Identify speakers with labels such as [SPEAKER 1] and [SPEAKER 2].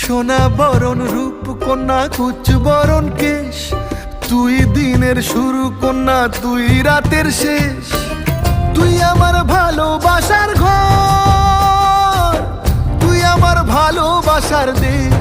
[SPEAKER 1] সোনা বরণ রূপ কন্যা কুচ বরণ কেশ, তুই দিনের শুরু কন্যা তুই রাতের শেষ। তুই আমার ভালোবাসার ঘর, তুই আমার ভালোবাসার দেশ।